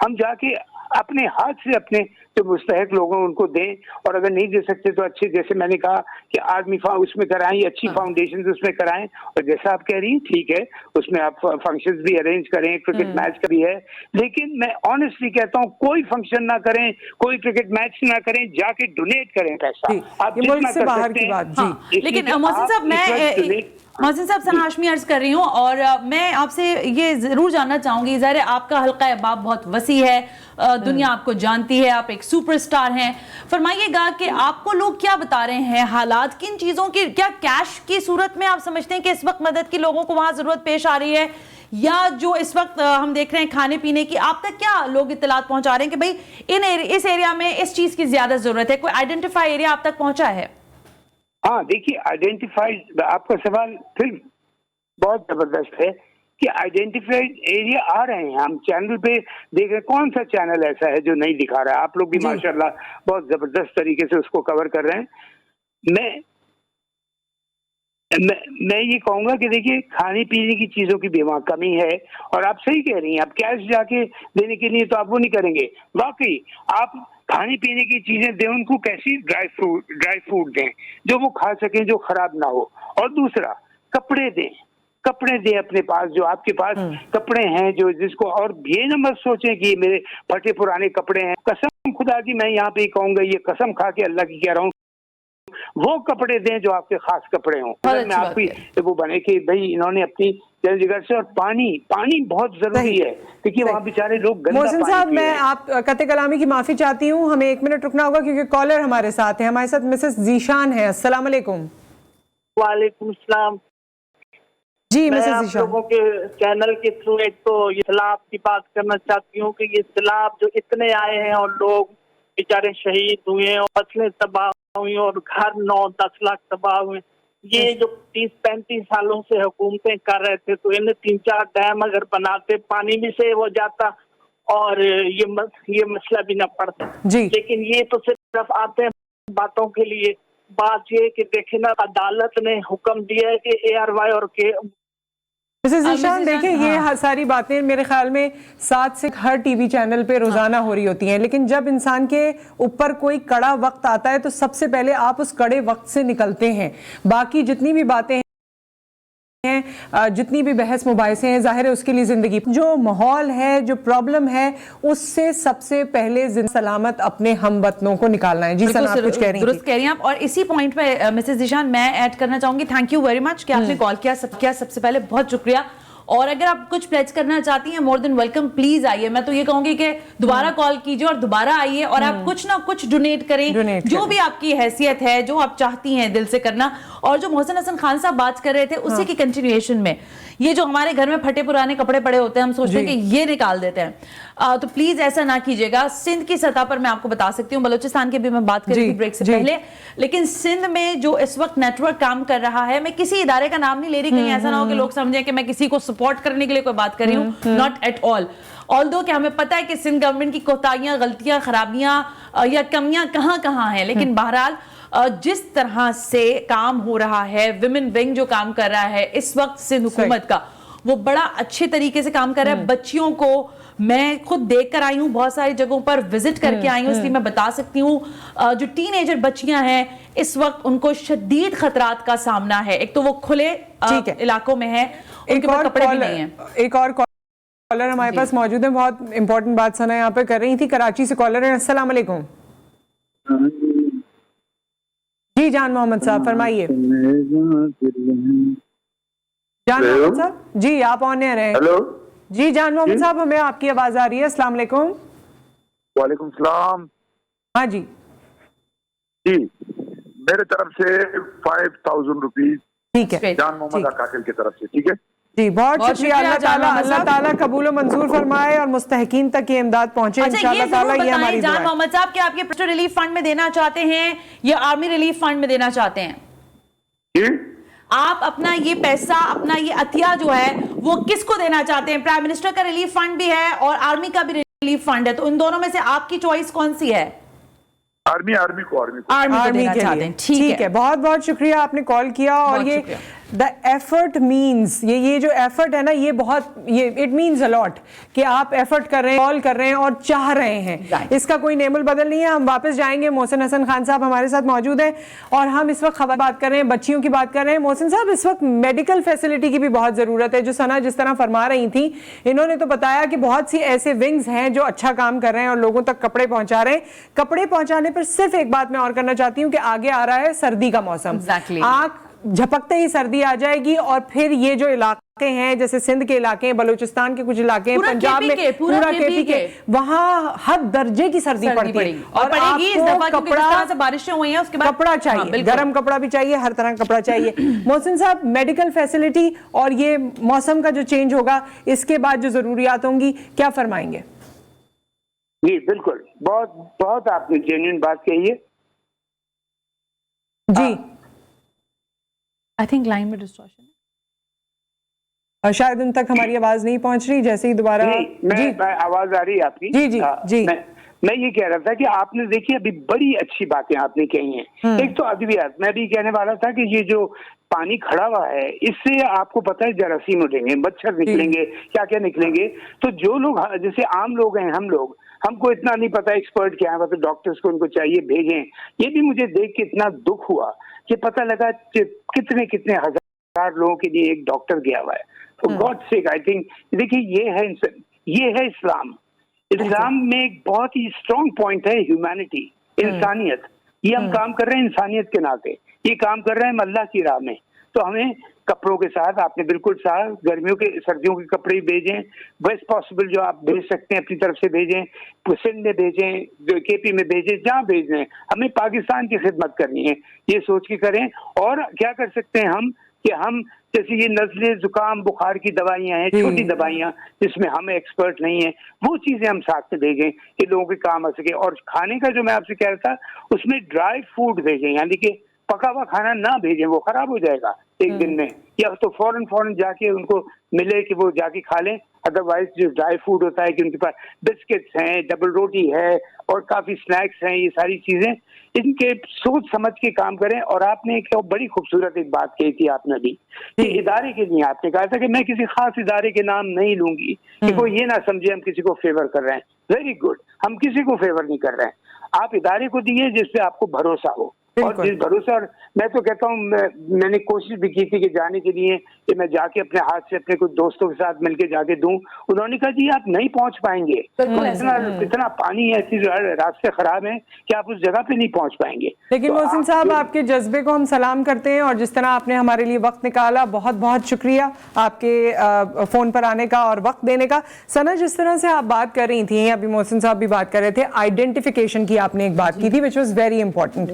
ہم جا کے اپنے ہاتھ سے اپنے جو مستحق لوگوں ان کو دیں, اور اگر نہیں دے سکتے تو اچھے, جیسے میں نے کہا کہ آرمی اس میں کرائیں, اچھی فاؤنڈیشن اس میں کرائیں, اور جیسا آپ کہہ رہی ہیں ٹھیک ہے اس میں آپ فنکشنز بھی ارینج کریں, کرکٹ میچ کا بھی ہے, لیکن میں آنیسٹلی کہتا ہوں کوئی فنکشن نہ کریں, کوئی کرکٹ میچ نہ کریں, جا کے ڈونیٹ کریں پیسہ. آپ جتنا کر سکتے ہیں. لیکن محسن صاحب محسن صاحب ثنا ہاشمی عرض کر رہی ہوں, اور میں آپ سے یہ ضرور جاننا چاہوں گی, ظاہر ہے آپ کا حلقہ احباب بہت وسیع ہے, دنیا آپ کو جانتی ہے, آپ ایک سپر اسٹار ہیں, فرمائیے گا کہ آپ کو لوگ کیا بتا رہے ہیں, حالات کن چیزوں کی, کیا کیش کی صورت میں آپ سمجھتے ہیں کہ اس وقت مدد کی لوگوں کو وہاں ضرورت پیش آ رہی ہے, یا جو اس وقت ہم دیکھ رہے ہیں کھانے پینے کی, آپ تک کیا لوگ اطلاعات پہنچا رہے ہیں کہ بھائی اس ایریا میں اس چیز کی زیادہ ضرورت ہے, کوئی آئیڈینٹیفائی ایریا آپ تک پہنچا ہے؟ ہاں دیکھیے, آئیڈینٹیفائڈ, آپ کا سوال پھر بہت زبردست ہے کہ آئیڈینٹیفائڈ ایریا آ رہے ہیں. ہم چینل پہ دیکھ رہے ہیں, کون سا چینل ایسا ہے جو نہیں دکھا رہا ہے, آپ لوگ بھی ماشاءاللہ بہت زبردست طریقے سے اس کو کور کر رہے ہیں. میں یہ کہوں گا کہ دیکھیے کھانے پینے کی چیزوں کی بھی وہاں کمی ہے, اور آپ صحیح کہہ رہی ہیں, آپ کیش جا کے دینے کے لیے تو آپ وہ نہیں کریں گے. واقعی آپ کھانے پینے کی چیزیں دیں ان کو, کیسی ڈرائی فروٹ دیں جو وہ کھا سکیں, جو خراب نہ ہو. اور دوسرا کپڑے دیں اپنے پاس, جو آپ کے پاس کپڑے ہیں, جو جس کو, اور یہ نہ مت سوچیں کہ میرے پھٹے پرانے کپڑے ہیں. قسم خدا کی میں یہاں پہ کہوں گا, یہ قسم کھا کے اللہ کی کہہ رہا ہوں, وہ کپڑے دیں جو آپ کے خاص کپڑے ہوں. میں آپ کی وہ بنے کہ بھائی انہوں نے اپنی جگہ سے, اور پانی بہت ضروری ہے, کیونکہ وہاں بیچارے لوگ گندا محسن صاحب میں آپ قطع کلامی کی معافی چاہتی ہوں, ہمیں 1 منٹ رکنا ہوگا کیونکہ کالر ہمارے ساتھ ہیں. ہمارے ساتھ مسز ذیشان ہے. السلام علیکم. وعلیکم السلام. جی میں مسز آپ ذیشان, لوگوں کے چینل کے تھرو ایک تو یہ سیلاب کی بات کرنا چاہتی ہوں کہ یہ سیلاب جو اتنے آئے ہیں اور لوگ بیچارے شہید ہوئے, اور فصلیں تباہ ہوئی, اور گھر 9-10 لاکھ تباہ ہوئے. یہ جو 30-35 سالوں سے حکومتیں کر رہے تھے, تو انہیں 3-4 ڈیم اگر بناتے پانی بھی سیو ہو جاتا اور یہ مسئلہ بھی نہ پڑتا. لیکن یہ تو صرف آتے ہیں باتوں کے لیے. بات یہ کہ دیکھیں نا, عدالت نے حکم دیا ہے کہ ARY اور مسز ذیشان دیکھیں, یہ ساری باتیں میرے خیال میں 7 سے ہر ٹی وی چینل پہ روزانہ ہو رہی ہوتی ہیں, لیکن جب انسان کے اوپر کوئی کڑا وقت آتا ہے تو سب سے پہلے آپ اس کڑے وقت سے نکلتے ہیں. باقی جتنی بھی باتیں ہیں, جتنی بھی بحث مباحثے ہیں, ظاہر ہے اس کے لیے زندگی, جو ماحول ہے, جو پرابلم ہے, اس سے سب سے پہلے سلامت اپنے ہم وطنوں کو نکالنا ہے. جی سنا آپ کچھ کہہ رہی ہیں. درست کہہ رہی ہیں آپ, اور اسی پوائنٹ پہ مسز ذیشان میں ایڈ کرنا چاہوں گی, تھینک یو ویری مچ کہ آپ نے کال کیا, سب سے پہلے بہت شکریہ. اور اگر آپ کچھ پلیج کرنا چاہتی ہیں, مور دین ویلکم, پلیز آئیے. میں تو یہ کہوں گی کہ دوبارہ کال کیجئے اور دوبارہ آئیے, اور آپ کچھ نہ کچھ ڈونیٹ کریں, جو بھی آپ کی حیثیت ہے, جو آپ چاہتی ہیں دل سے کرنا. اور جو محسن حسن خان صاحب بات کر رہے تھے, اسی کی کنٹینیویشن میں یہ جو ہمارے گھر میں پھٹے پرانے کپڑے پڑے ہوتے ہیں, ہم سوچتے ہیں کہ یہ نکال دیتے ہیں, تو پلیز ایسا نہ کیجیے گا. سندھ کی سطح پر میں آپ کو بتا سکتی ہوں, بلوچستان کی بھی میں بات کر رہی تھی بریک سے پہلے, لیکن سندھ میں جو اس وقت نیٹ ورک کام کر رہا ہے, میں کسی ادارے کا نام نہیں لے رہی, کہیں ایسا نہ ہو کہ لوگ سمجھیں کہ میں کسی کو سپورٹ کرنے کے لیے کوئی بات کر رہی ہوں, ناٹ ایٹ آل. although کہ ہمیں پتہ ہے کہ سندھ گورنمنٹ کی کوتاہیاں, غلطیاں, خرابیاں یا کمیاں کہاں ہیں, لیکن بہرحال جس طرح سے کام ہو رہا ہے, ویمن ونگ جو کام کر رہا ہے اس وقت سندھ حکومت کا, وہ بڑا اچھے طریقے سے کام کر رہا ہے. بچیوں کو میں خود دیکھ کر آئی ہوں, بہت ساری جگہوں پر وزٹ کر کے آئی ہوں, اس لیے میں بتا سکتی ہوں جو ٹین ایجر بچیاں ہیں اس وقت ان کو شدید خطرات کا سامنا ہے. ایک تو وہ کھلے علاقوں میں ہیں, ان کے پاس کپڑے بھی نہیں ہیں. ایک اور کالر ہمارے پاس موجود ہیں, بہت امپورٹنٹ بات سنا یہاں پہ کر رہی تھی, کراچی سے کالر ہیں. السلام علیکم. جی جان محمد صاحب فرمائیے. جان محمد صاحب, جی آپ آن ایئر ہیں. ہیلو جی جان محمد صاحب, ہمیں آپ کی آواز آ رہی ہے. السلام علیکم. وعلیکم السلام. ہاں جی جی, میرے طرف سے 5000 روپیز ٹھیک ہے جان محمد اکاکل کی طرف سے. ٹھیک ہے جی, بہت شکریہ. اللہ تعالیٰ قبول و منظور فرمائے اور مستحقین تک یہ امداد پہنچے انشاءاللہ تعالیٰ. یہ ہماری جان محمد صاحب کہ آپ یہ پرسنل ریلیف فنڈ میں دینا چاہتے ہیں یا آرمی ریلیف فنڈ میں دینا چاہتے ہیں؟ جی, آپ اپنا یہ پیسہ, اپنا یہ عطیہ جو ہے وہ کس کو دینا چاہتے ہیں؟ پرائم منسٹر کا ریلیف فنڈ بھی ہے اور آرمی کا بھی ریلیف فنڈ ہے, تو ان دونوں میں سے آپ کی چوائس کون سی ہے؟ آرمی کو دینا چاہتے ہیں. ٹھیک ہے, بہت بہت شکریہ آپ نے کال کیا. اور یہ the effort means, یہ جو ایفرٹ ہے نا یہ بہت it means a lot کہ آپ ایفرٹ کر رہے ہیں, کال کر رہے ہیں اور چاہ رہے ہیں. اس کا کوئی نعم البدل نہیں ہے. ہم واپس جائیں گے. محسن حسن خان صاحب ہمارے ساتھ موجود ہیں اور ہم اس وقت خبر بات کر رہے ہیں, بچیوں کی بات کر رہے ہیں. محسن صاحب اس وقت میڈیکل فیسلٹی کی بھی بہت ضرورت ہے. جو ثنا جس طرح فرما رہی تھیں, انہوں نے تو بتایا کہ بہت سی ایسے ونگز ہیں جو اچھا کام کر رہے ہیں اور لوگوں تک کپڑے پہنچا رہے ہیں. کپڑے پہنچانے پر صرف ایک بات میں اور کرنا چاہتی ہوں کہ آگے آ رہا ہے سردی کا موسم. آنکھ جھپکتے ہی سردی آ جائے گی اور پھر یہ جو علاقے ہیں جیسے سندھ کے علاقے ہیں, بلوچستان کے کچھ علاقے ہیں, پنجاب میں پورا KP کے, وہاں حد درجے کی سردی پڑتی ہے اور آپ کو بارشیں ہوئی ہیں اس کے بعد کپڑا چاہیے, گرم کپڑا بھی چاہیے, ہر طرح کپڑا چاہیے. محسن صاحب, میڈیکل فیسلٹی اور یہ موسم کا جو چینج ہوگا اس کے بعد جو ضروریات ہوں گی, کیا فرمائیں گے؟ جی بالکل, بہت بہت آپ نے جینوئن بات کہی ہے. جی I think line میں ڈسٹورشن اور شاید ان تک ہماری آواز نہیں پہنچ رہی. جیسے ہی دوبارہ آواز آ رہی ہے آپ کی. جی جی جی, میں یہ کہہ رہا تھا کہ آپ نے دیکھیے ابھی بڑی اچھی باتیں آپ نے کہی ہیں. ایک تو ادویات, میں بھی کہنے والا تھا کہ یہ جو پانی کھڑا ہوا ہے اس سے آپ کو پتہ ہے جراثیم اٹھیں گے, مچھر نکلیں گے, کیا کیا نکلیں گے. تو جو لوگ جیسے عام لوگ ہیں, ہم کو اتنا نہیں پتا ایکسپرٹ کیا ہے, تو ڈاکٹرز کو ان کو چاہیے بھیجیں. یہ بھی مجھے دیکھ کے اتنا دکھ ہوا کہ پتہ لگا کہ کتنے ہزار لوگوں کے لیے ایک ڈاکٹر گیا ہوا ہے. تو گاڈ سیک آئی تھنک, دیکھیے یہ ہے اسلام. اسلام میں ایک بہت ہی اسٹرانگ پوائنٹ ہے ہیومینٹی, انسانیت. یہ ہم کام کر رہے ہیں انسانیت کے ناطے, یہ کام کر رہے ہیں ہم اللہ کی راہ میں. تو ہمیں کپڑوں کے ساتھ, آپ نے بالکل صاحب, گرمیوں کے سردیوں کے کپڑے بھیجیں, بیسٹ پاسبل جو آپ بھیج سکتے ہیں اپنی طرف سے بھیجیں. سندھ میں بھیجیں, KP میں بھیجیں, جہاں بھیجیں. ہمیں پاکستان کی خدمت کرنی ہے, یہ سوچ کے کریں. اور کیا کر سکتے ہیں ہم کہ ہم جیسے یہ نزلے, زکام, بخار کی دوائیاں ہیں, چھوٹی دوائیاں جس میں ہم ایکسپرٹ نہیں ہیں, وہ چیزیں ہم ساتھ میں بھیجیں کہ لوگوں کے کام آ سکے. اور کھانے کا جو میں آپ سے کہہ رہا تھا اس میں ڈرائی فوڈ بھیجیں, یعنی کہ پکا ہوا کھانا نہ بھیجیں, وہ خراب ہو جائے گا ایک دن میں. یا تو فوراً جا کے ان کو ملے کہ وہ جا کے کھا لیں. ادروائز جو ڈرائی فوڈ ہوتا ہے کہ ان کے پاس بسکٹس ہیں, ڈبل روٹی ہے اور کافی سنیکس ہیں, یہ ساری چیزیں ان کے سوچ سمجھ کے کام کریں. اور آپ نے ایک بڑی خوبصورت ایک بات کہی تھی آپ نے بھی کہ ادارے کے لیے آپ نے کہا تھا کہ میں کسی خاص ادارے کے نام نہیں لوں گی کہ کوئی یہ نہ سمجھے ہم کسی کو فیور کر رہے ہیں. ویری گڈ, ہم کسی کو فیور نہیں کر رہے ہیں. آپ ادارے کو دیے جس پہ آپ کو بھروسہ ہو, اور جس بھروسہ. اور میں تو کہتا ہوں, میں نے کوشش بھی کی تھی کہ جانے کے لیے کہ میں جا کے اپنے ہاتھ سے اپنے کچھ دوستوں کے ساتھ مل کے جا کے دوں. انہوں نے کہا جی آپ نہیں پہنچ پائیں گے, اتنا پانی ہے, ایسی راستے خراب ہیں کہ آپ اس جگہ پہ نہیں پہنچ پائیں گے. لیکن محسن صاحب, آپ کے جذبے کو ہم سلام کرتے ہیں, اور جس طرح آپ نے ہمارے لیے وقت نکالا, بہت بہت شکریہ آپ کے فون پر آنے کا اور وقت دینے کا. ثنا, جس طرح سے آپ بات کر رہی تھیں, ابھی محسن صاحب بھی بات کر رہے تھے, آئیڈینٹیفیکیشن کی آپ نے ایک بات کی تھی which was very important.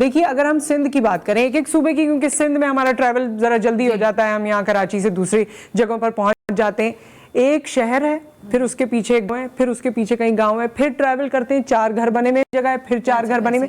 دیکھیے اگر ہم سندھ کی بات کریں, ایک صوبے کی, کیونکہ سندھ میں ہمارا ٹریول ذرا جلدی ہو جاتا ہے, ہم یہاں کراچی سے دوسری جگہوں پر پہنچ جاتے ہیں. ایک شہر ہے, پھر اس کے پیچھے ایک گاؤں ہے, پھر اس کے پیچھے کئی گاؤں ہے, پھر ٹریول کرتے ہیں, 4 گھر بنے ہوئے جگہ ہے, پھر 4 گھر بنے ہوئے.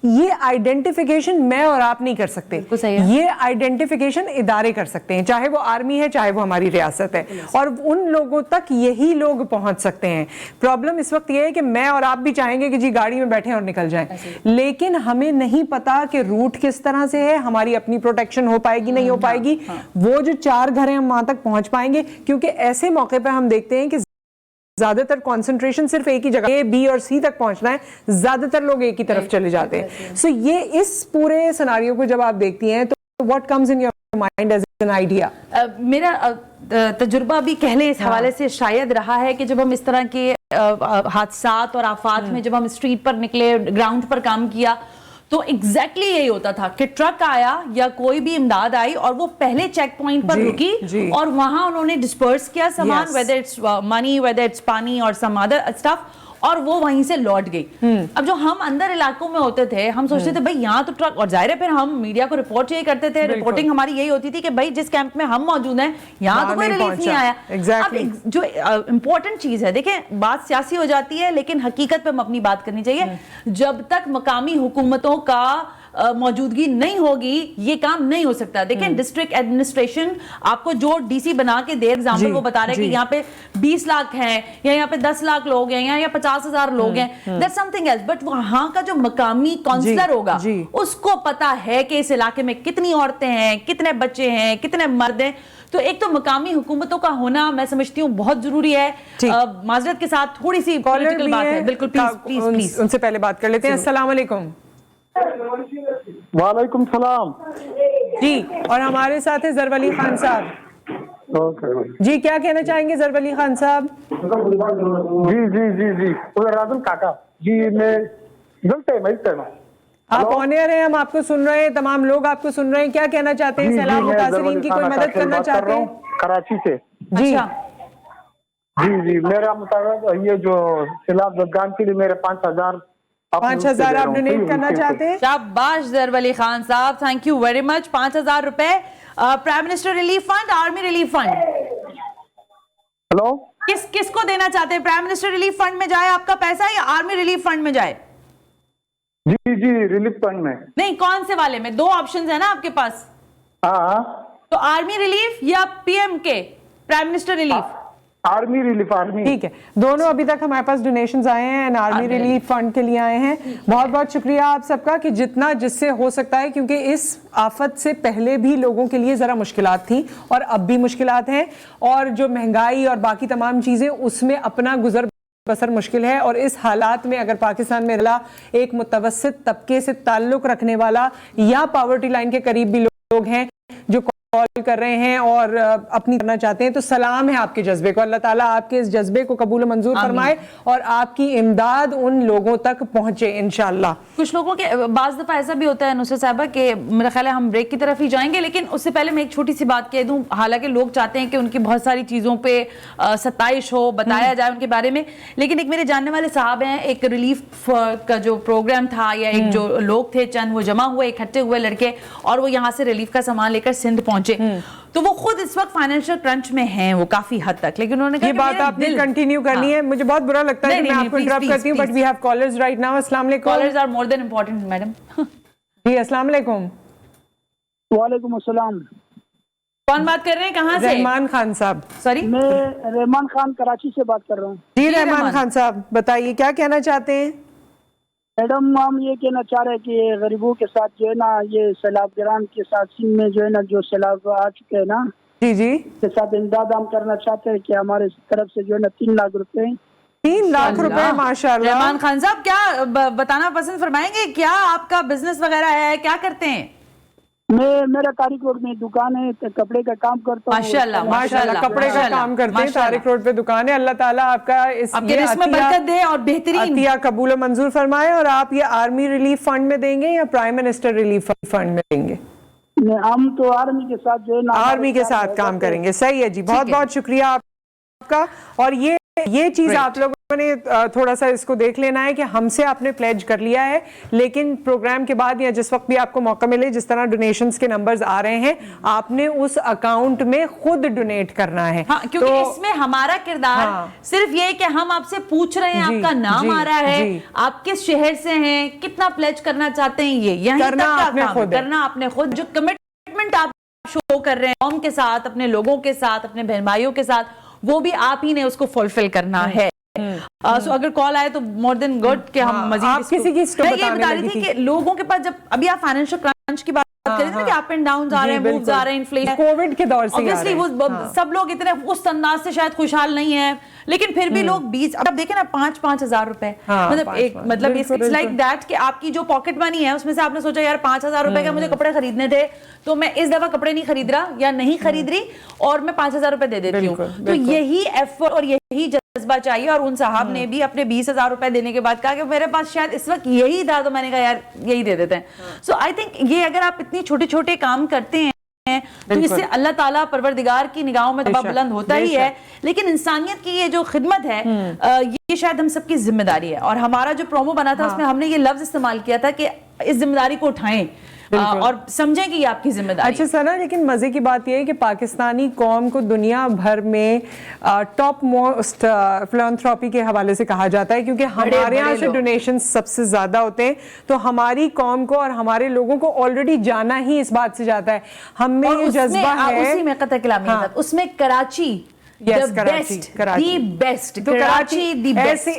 یہ آئیڈینٹیفیکیشن میں اور آپ نہیں کر سکتے, یہ آئیڈینٹیفیکیشن ادارے کر سکتے ہیں, چاہے وہ آرمی ہے, چاہے وہ ہماری ریاست ہے, اور ان لوگوں تک یہی لوگ پہنچ سکتے ہیں. پرابلم اس وقت یہ ہے کہ میں اور آپ بھی چاہیں گے کہ جی گاڑی میں بیٹھیں اور نکل جائیں, لیکن ہمیں نہیں پتا کہ روٹ کس طرح سے ہے, ہماری اپنی پروٹیکشن ہو پائے گی نہیں ہو پائے گی, وہ جو 4 گھر ہیں ہم وہاں تک پہنچ پائیں گے. کیونکہ ایسے موقع پہ ہم دیکھتے ہیں کہ زیادہ تر کنسنٹریشن صرف ایک ہی جگہ, اے, بی اور سی تک پہنچنا ہے, زیادہ تر لوگ ایک ہی طرف چلے جاتے ہیں. سو یہ اس پورے سیناریو کو جب آپ دیکھتی ہیں تو what comes in your mind as an idea? میرا تجربہ بھی کہہ لیں اس حوالے سے شاید رہا ہے کہ جب ہم اس طرح کے حادثات اور آفات میں جب ہم اسٹریٹ پر نکلے, گراؤنڈ پر کام کیا, تو ایگزیکٹلی یہی ہوتا تھا کہ ٹرک آیا یا کوئی بھی امداد آئی اور وہ پہلے چیک پوائنٹ پر رکی اور وہاں انہوں نے ڈسپرس کیا سامان, whether it's money, whether it's پانی اور some other stuff, اور وہ وہیں سے لوٹ گئی. اب جو ہم اندر علاقوں میں ہوتے تھے, ہم سوچتے تھے بھائی یہاں تو ٹرک, اور ظاہر ہے پھر ہم میڈیا کو رپورٹ یہی کرتے تھے, رپورٹنگ ہماری یہی ہوتی تھی کہ بھائی جس کیمپ میں ہم موجود ہیں یہاں تو کوئی ریلیف نہیں آیا. اب جو امپورٹنٹ چیز ہے, دیکھیں بات سیاسی ہو جاتی ہے لیکن حقیقت پہ ہم اپنی بات کرنی چاہیے. جب تک مقامی حکومتوں کا موجودگی نہیں ہوگی یہ کام نہیں ہو سکتا. دیکھیں ڈسٹرکٹ ایڈمنسٹریشن آپ کو جو ڈی سی بنا کے دے ایگزامپل وہ بتا رہے کہ یہاں پہ 20 لاکھ ہیں یا یہاں پہ 10 لاکھ لوگ ہیں یا 50,000 لوگ ہیں, that's something else. بٹ وہاں کا جو مقامی کونسلر ہوگا اس کو پتا ہے کہ اس علاقے میں کتنی عورتیں ہیں, کتنے بچے ہیں, کتنے مرد ہیں. تو ایک تو مقامی حکومتوں کا ہونا میں سمجھتی ہوں بہت ضروری ہے. معذرت کے ساتھ تھوڑی سی پولیٹیکل بات ہے, بالکل پلیز ان سے پہلے بات کر لیتے ہیں. السلام علیکم. وعلیکم السلام جی, اور ہمارے ساتھ ہیں ضرب علی خان صاحب. جی کیا کہنا چاہیں گے ضرب علی خان صاحب؟ جی راجن کاکا جی میں آپ آن ایئر ہیں, ہم آپ کو سن رہے ہیں, تمام لوگ آپ کو سن رہے ہیں. کیا کہنا چاہتے ہیں؟ سیلاب متاثرین کی کوئی مدد کرنا چاہتے ہیں؟ کراچی سے. جی جی میرا مطابق یہ جو سیلاب زدگان کے لیے میرے 5,000 آپ ڈونیٹ کرنا چاہتے ہیں. شاباش ضرب علی خان صاحب, تھینک یو ویری مچ. 5,000 روپے prime minister relief fund, army relief fund. Hello کس کو دینا چاہتے ہیں؟ پرائم منسٹر ریلیف فنڈ میں جائے آپ کا پیسہ یا آرمی ریلیف فنڈ میں جائے؟ جی ریلیف فنڈ میں. نہیں, کون سے والے میں؟ 2 آپشنز ہیں نا آپ کے پاس. ہاں تو آرمی ریلیف یا پی ایم کے prime minister relief? Army relief. Army ٹھیک ہے, دونوں ابھی تک ہمارے پاس ڈونیشنز آئے ہیں, آرمی ریلیف فنڈ کے لیے آئے ہیں. بہت بہت شکریہ آپ سب کا کہ جتنا جس سے ہو سکتا ہے, کیونکہ اس آفت سے پہلے بھی لوگوں کے لیے ذرا مشکلات تھیں اور اب بھی مشکلات ہیں, اور جو مہنگائی اور باقی تمام چیزیں اس میں اپنا گزر بسر مشکل ہے. اور اس حالات میں اگر پاکستان میں ایک متوسط طبقے سے تعلق رکھنے والا یا پاورٹی لائن کے قریب بھی لوگ ہیں جو کال کر رہے ہیں اور اپنی کرنا چاہتے ہیں, تو سلام ہے آپ کے جذبے کو. اللہ تعالیٰ آپ کے اس جذبے کو قبول و منظور فرمائے اور آپ کی امداد ان لوگوں تک پہنچے انشاءاللہ. کچھ لوگوں کے بعض دفعہ ایسا بھی ہوتا ہے نصرت صاحبہ کہ میرا خیال ہے ہم بریک کی طرف ہی جائیں گے, لیکن اس سے پہلے میں ایک چھوٹی سی بات کہہ دوں. حالانکہ لوگ چاہتے ہیں کہ ان کی بہت ساری چیزوں پہ ستائش ہو, بتایا جائے ان کے بارے میں, لیکن ایک میرے جاننے والے صاحب ہیں, ایک ریلیف کا جو پروگرام تھا یا ایک جو لوگ تھے چند, وہ جمع ہوئے, اکٹھے ہوئے لڑکے, اور وہ یہاں سے ریلیف کا سامان لے کر سندھ پہنچے. تو وہ خود اس وقت فائنینشل کرنچ میں ہیں وہ کافی حد تک, لیکن انہوں نے کہا یہ بات آپ نے کنٹینیو کرنی ہے. مجھے بہت برا لگتا ہے کہ میں آپ کو انٹرپٹ کرتی ہوں, but we have callers right now. السلام علیکم. Callers are more than important madam. جی السلام علیکم. وعلیکم السلام. کون بات کر رہے ہیں, کہاں سے؟ رحمان خان صاحب. سوری, میں رحمان خان کراچی سے بات کر رہا ہوں. جی رحمان خان صاحب بتائیے کیا کہنا چاہتے ہیں؟ میڈم ہم یہ کہنا چاہ رہے ہیں کہ غریبوں کے ساتھ جو ہے نا, یہ سیلاب گران کے ساتھ سندھ میں جو ہے نا جو سیلاب آ چکے ہیں نا, جی کے ساتھ امداد ہم کرنا چاہتے ہیں کہ ہمارے طرف سے جو ہے نا 3 لاکھ روپے. 3 لاکھ روپے ماشاءاللہ. رحمان خان صاحب کیا بتانا پسند فرمائیں گے, کیا آپ کا بزنس وغیرہ ہے, کیا کرتے ہیں؟ میرا طارق روڈ میں دکان ہے, کپڑے کا کام کرتا ہوں. ماشاءاللہ ماشاءاللہ کپڑے کا کام کرتے ہیں, طارق روڈ پہ دکان ہے. اللہ تعالیٰ آپ کا اس رزق میں برکت دے اور بہترین عطیہ قبول و منظور فرمائے. اور آپ یہ آرمی ریلیف فنڈ میں دیں گے یا پرائم منسٹر ریلیف فنڈ میں دیں گے؟ ہم تو آرمی کے ساتھ جو ہے نا آرمی کے ساتھ کام کریں گے. صحیح ہے جی, بہت بہت شکریہ آپ کا. اور یہ چیز آپ لوگوں نے تھوڑا سا اس کو دیکھ لینا ہے کہ ہم سے آپ نے پلیج کر لیا ہے, لیکن پروگرام کے بعد یا جس وقت بھی آپ کو موقع ملے, جس طرح ڈونیشنز کے نمبرز آ رہے ہیں, آپ نے اس اکاؤنٹ میں خود ڈونیٹ کرنا ہے. کیونکہ اس میں ہمارا کردار صرف یہ کہ ہم آپ سے پوچھ رہے ہیں, آپ کا نام آ رہا ہے, آپ کس شہر سے ہیں, کتنا پلیج کرنا چاہتے ہیں, یہی تک کا کام کرنا آپ نے خود. جو کمٹمنٹ آپ شو کر رہے ہیں قوم کے ساتھ, اپنے لوگوں کے ساتھ, اپنے بہن بھائیوں کے ساتھ, وہ بھی آپ ہی نے اس کو فلفل کرنا ہے. سو اگر کال آئے تو مور دین گڈ کہ ہم مزید کسی کی میں یہ بتا رہی تھی کہ لوگوں کے پاس, جب ابھی آپ فائنینشیل کرنچ کی بات کر رہے تھے کہ اپ اینڈ ڈاؤنز آ رہے ہیں, مووز آ رہے ہیں, انفلیشن کووڈ کے دور سے obviously وہ سب لوگ اتنے اس انداز سے شاید خوشحال نہیں ہیں, لیکن پھر بھی لوگ 20, اب دیکھیں نا 5,000 روپے, مطلب اٹس لائک دیٹ کہ آپ کی جو پاکٹ منی ہے اس میں سے آپ نے سوچا یار 5,000 روپے کا مجھے کپڑے خریدنے تھے, تو میں اس دفعہ کپڑے نہیں خرید رہا یا نہیں خرید رہی اور میں 5,000 روپے دے دیتی ہوں. تو یہی ایفرٹ اور یہی جذبہ چاہیے. اور ان صاحب نے بھی اپنے 20,000 روپے دینے کے بعد کہا کہ میرے پاس شاید اس وقت یہی تھا, تو میں نے کہا یار یہی دے دیتے ہیں. سو آئی تھنک یہ اگر آپ اتنی چھوٹے چھوٹے کام کرتے ہیں تو اس سے اللہ تعالیٰ پروردگار کی نگاہوں میں دبا بلند ہوتا ہی ہے, لیکن انسانیت کی یہ جو خدمت ہے یہ شاید ہم سب کی ذمہ داری ہے. اور ہمارا جو پرومو بنا تھا اس میں ہم نے یہ لفظ استعمال کیا تھا کہ اس ذمہ داری کو اٹھائیں اور سمجھیں کہ یہ آپ کی ذمہ داری. اچھا سنا، لیکن مزے کی بات یہ ہے کہ پاکستانی قوم کو دنیا بھر میں ٹاپ موسٹ فلانتھراپی کے حوالے سے کہا جاتا ہے، کیونکہ ہمارے یہاں سے ڈونیشن سب سے زیادہ ہوتے ہیں. تو ہماری قوم کو اور ہمارے لوگوں کو آلریڈی جانا ہی اس بات سے جاتا ہے. ہم میں یہ جذبہ ہے. اسی میں قطع کلامی ہے، اس میں کراچی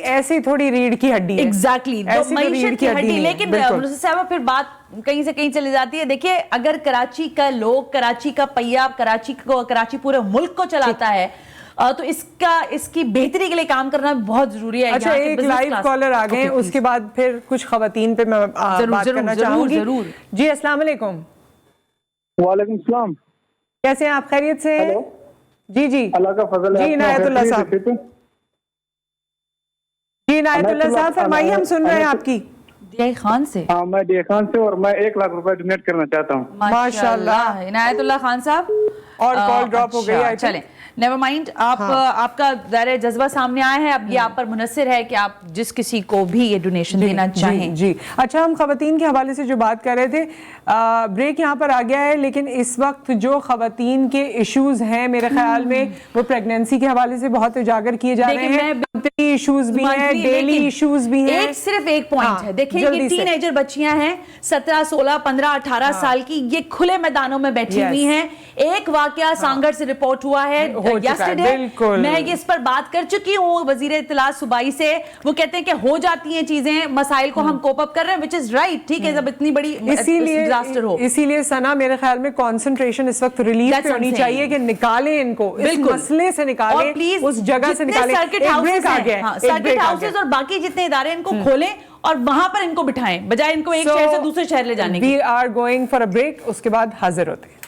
ایسی تھوڑی ریڑھ کی ہڈی ہے. ایگزیکٹلی معیشت کی ہڈی. لیکن منصف صاحبہ پھر بات کہیں سے کہیں چلی جاتی ہے. دیکھیے اگر کراچی کا لوگ، کراچی کا پہیہ کراچی پورے ملک کو چلاتا ہے تو اس کی بہتری کے لیے کام کرنا بہت ضروری ہے. اچھا ایک لائیو کالر آ گئے، اس کے بعد پھر کچھ خواتین پہ میں بات کرنا چاہوں گی. جی السلام علیکم. وعلیکم السلام. کیسے ہیں آپ؟ خیریت سے؟ جی جی اللہ کا فضل ہے. جی عنایت اللہ صاحب. جی عنایت اللہ صاحب فرمائیے، ہم سن رہے ہیں آپ کی. ڈی خان سے. ہاں میں ڈی خان سے، اور میں 1 لاکھ روپے ڈونیٹ کرنا چاہتا ہوں. ماشاءاللہ عنایت اللہ خان صاحب. اور کال ڈراپ ہو گئی. چلیں نیور مائنڈ، آپ کا ظاہر جذبہ سامنے آیا ہے. اب یہ آپ پر منحصر ہے کہ آپ جس کسی کو بھی یہ ڈونیشن دینا چاہیں. جی اچھا، ہم خواتین کے حوالے سے جو بات کر رہے تھے، بریک یہاں پر آ گیا ہے، لیکن اس وقت جو خواتین کے ایشوز ہیں میرے خیال میں وہ پریگنینسی کے حوالے سے بہت اجاگر کیے جا رہے ہیں. ایشوز بھی ہیں، ڈیلی ایشوز بھی ہیں. صرف ایک پوائنٹ ہے، دیکھیں یہ ٹین ایجر بچیاں ہیں 17 16 15 18 سال کی، یہ کھلے میدانوں میں بیٹھی ہوئی ہیں. ایک واقعہ سانگڑ سے رپورٹ ہوا ہے یسٹرڈے، میں اس پر بات کر چکی ہوں وزیر اطلاع صوبائی سے. وہ کہتے ہیں کہ ہو جاتی ہیں چیزیں، مسائل کو ہم کوپ اپ کر رہے ہیں، which is right. ٹھیک ہے، جب اتنی بڑی ڈیزاسٹر ہو. اسی لیے سنا میرے خیال میں کانسنٹریشن اس وقت ریلیف پہ ہونی چاہیے کہ نکالیں ان کو اس مسئلے سے، نکالیں اس جگہ سے، نکالیں. سرکٹ ہاؤسز اور باقی جتنے ادارے ان کو کھولیں اور وہاں پر ان کو بٹھائیں، بجائے ان کو ایک شہر سے دوسرے شہر لے جانے کی. We are going for a break، اس کے بعد حاضر ہوتے ہیں.